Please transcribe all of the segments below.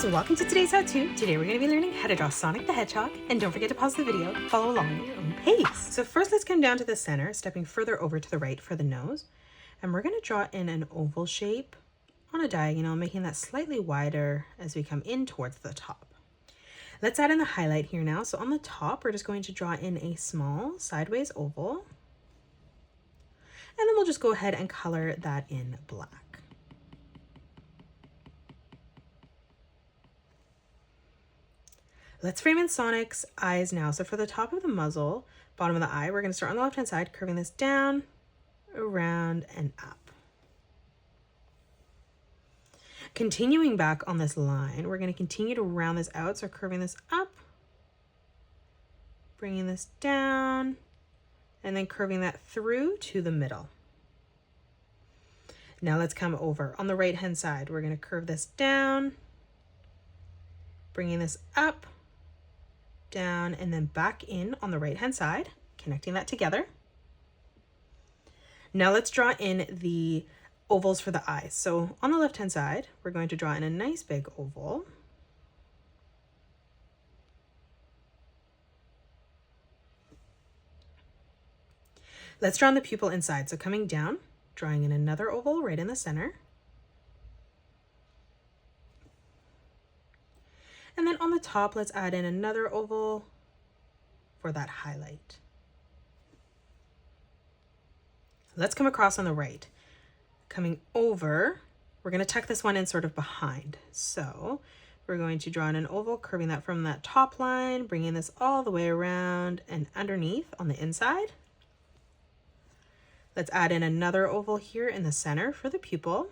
friends, welcome to today's how-to. Today we're going to be learning how to draw Sonic the Hedgehog, and don't forget to pause the video, follow along at your own pace. So first let's come down to the center, stepping further over to the right for the nose, and we're going to draw in an oval shape on a diagonal, making that slightly wider as we come in towards the top. Let's add in the highlight here now. So on the top, we're just going to draw in a small sideways oval, and then we'll just go ahead and color that in black. Let's frame in Sonic's eyes now. So for the top of the muzzle, bottom of the eye, we're going to start on the left-hand side, curving this down, around, and up. Continuing back on this line, we're going to continue to round this out. So curving this up, bringing this down, and then curving that through to the middle. Now let's come over. On the right-hand side, we're going to curve this down, bringing this up, down, and then back in on the right-hand side, connecting that together. Now let's draw in the ovals for the eyes. So on the left-hand side, we're going to draw in a nice big oval. Let's draw in the pupil inside. So coming down, drawing in another oval right in the center. And then on the top, let's add in another oval for that highlight. Let's come across on the right. Coming over, we're going to tuck this one in sort of behind. So we're going to draw in an oval, curving that from that top line, bringing this all the way around and underneath on the inside. Let's add in another oval here in the center for the pupil.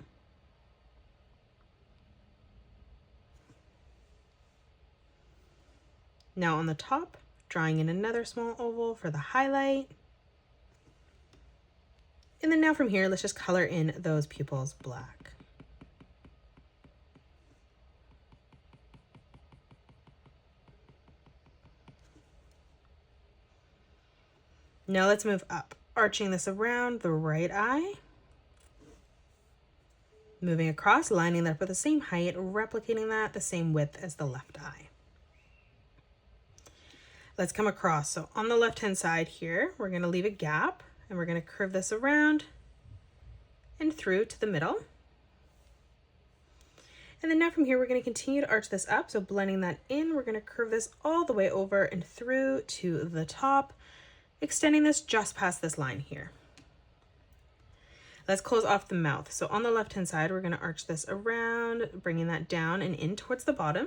Now on the top, drawing in another small oval for the highlight. And then now from here, let's just color in those pupils black. Now let's move up, arching this around the right eye. Moving across, lining that up with the same height, replicating that the same width as the left eye. Let's come across. So on the left-hand side here, we're going to leave a gap and we're going to curve this around and through to the middle. And then now from here, we're going to continue to arch this up. So blending that in, we're going to curve this all the way over and through to the top, extending this just past this line here. Let's close off the mouth. So on the left-hand side, we're going to arch this around, bringing that down and in towards the bottom.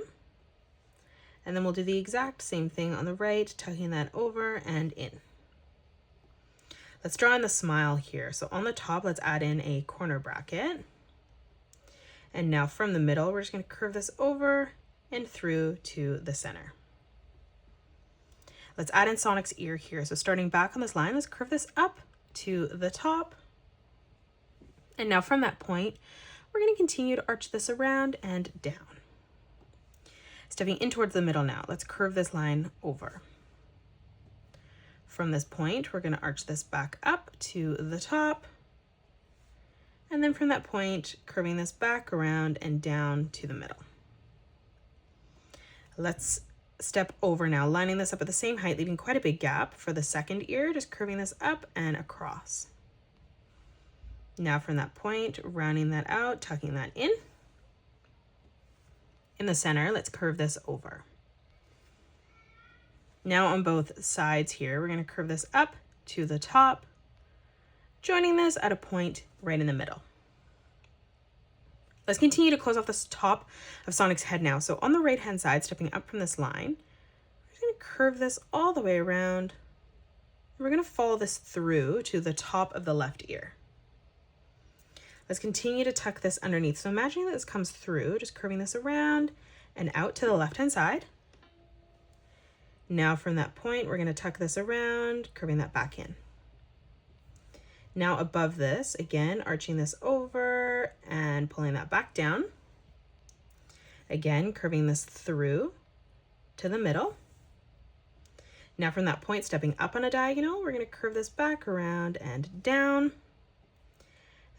And then we'll do the exact same thing on the right, tucking that over and in. Let's draw in the smile here. So on the top, let's add in a corner bracket. And now from the middle, we're just going to curve this over and through to the center. Let's add in Sonic's ear here. So starting back on this line, let's curve this up to the top. And now from that point, we're going to continue to arch this around and down. Stepping in towards the middle now, let's curve this line over. From this point, we're going to arch this back up to the top. And then from that point, curving this back around and down to the middle. Let's step over now, lining this up at the same height, leaving quite a big gap for the second ear, just curving this up and across. Now from that point, rounding that out, tucking that in. In the center, let's curve this over. Now on both sides here, we're going to curve this up to the top, joining this at a point right in the middle. Let's continue to close off this top of Sonic's head now. So on the right-hand side, stepping up from this line, we're just going to curve this all the way around. We're going to follow this through to the top of the left ear. Let's continue to tuck this underneath. So imagining that this comes through, just curving this around and out to the left-hand side. Now from that point, we're going to tuck this around, curving that back in. Now above this, again, arching this over and pulling that back down. Again, curving this through to the middle. Now from that point, stepping up on a diagonal, we're going to curve this back around and down.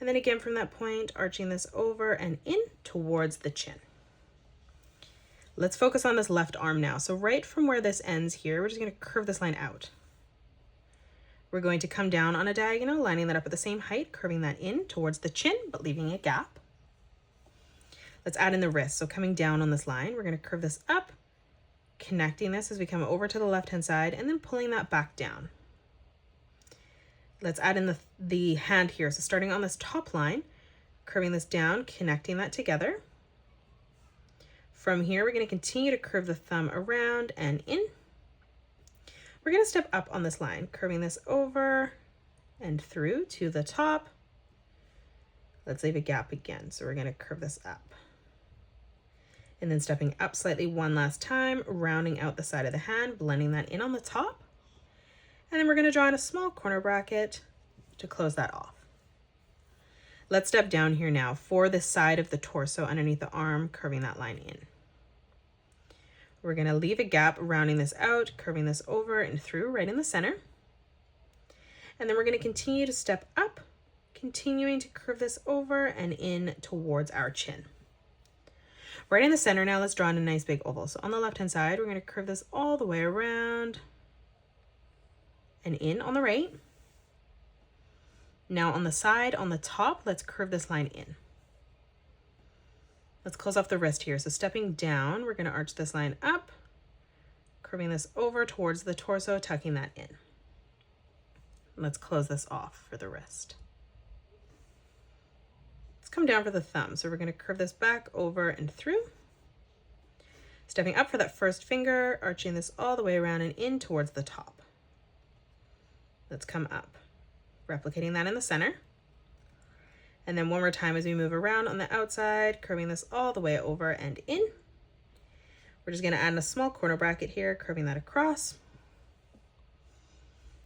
And then again from that point, arching this over and in towards the chin. Let's focus on this left arm now. So right from where this ends here, we're just going to curve this line out. We're going to come down on a diagonal, lining that up at the same height, curving that in towards the chin, but leaving a gap. Let's add in the wrist. So coming down on this line, we're going to curve this up, connecting this as we come over to the left-hand side, and then pulling that back down. Let's add in the hand here. So starting on this top line, curving this down, connecting that together. From here, we're going to continue to curve the thumb around and in. We're going to step up on this line, curving this over and through to the top. Let's leave a gap again. So we're going to curve this up. And then stepping up slightly one last time, rounding out the side of the hand, blending that in on the top. And then we're going to draw in a small corner bracket to close that off. Let's step down here now for the side of the torso underneath the arm, curving that line in. We're going to leave a gap, rounding this out, curving this over and through right in the center. And then we're going to continue to step up, continuing to curve this over and in towards our chin. Right in the center now, let's draw in a nice big oval. So on the left-hand side, we're going to curve this all the way around and in on the right. Now on the side, on the top, let's curve this line in. Let's close off the wrist here. So stepping down, we're going to arch this line up, curving this over towards the torso, tucking that in. Let's close this off for the wrist. Let's come down for the thumb. So we're going to curve this back over and through. Stepping up for that first finger, arching this all the way around and in towards the top. Let's come up, replicating that in the center. And then one more time as we move around on the outside, curving this all the way over and in. We're just going to add in a small corner bracket here, curving that across.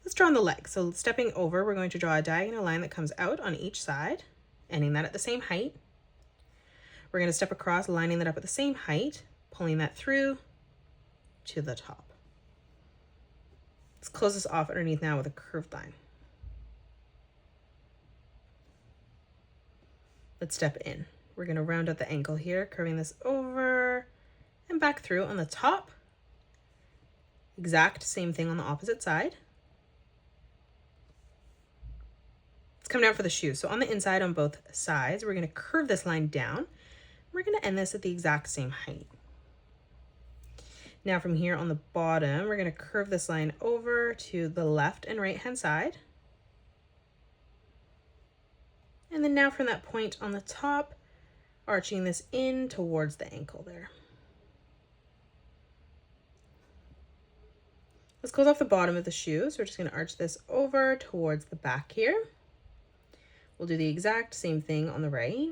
Let's draw on the leg. So stepping over, we're going to draw a diagonal line that comes out on each side, ending that at the same height. We're going to step across, lining that up at the same height, pulling that through to the top. Let's close this off underneath now with a curved line. Let's step in. We're going to round out the ankle here, curving this over and back through on the top. Exact same thing on the opposite side. Let's come down for the shoe. So on the inside on both sides, we're going to curve this line down. We're going to end this at the exact same height. Now from here on the bottom, we're going to curve this line over to the left and right hand side. And then now from that point on the top, arching this in towards the ankle there. Let's close off the bottom of the shoe. So we're just going to arch this over towards the back here. We'll do the exact same thing on the right.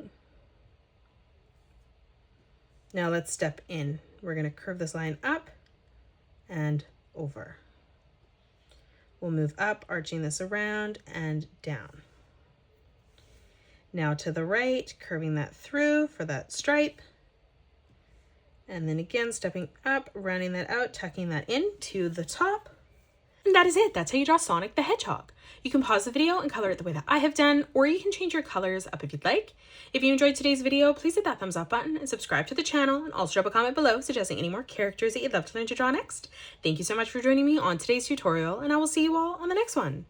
Now let's step in. We're going to curve this line up and over. We'll move up, arching this around and down. Now to the right, curving that through for that stripe. And then again, stepping up, rounding that out, tucking that in to the top. And that is it. That's how you draw Sonic the Hedgehog. You can pause the video and color it the way that I have done, or you can change your colors up if you'd like. If you enjoyed today's video, please hit that thumbs up button and subscribe to the channel, and also drop a comment below suggesting any more characters that you'd love to learn to draw next. Thank you so much for joining me on today's tutorial, and I will see you all on the next one.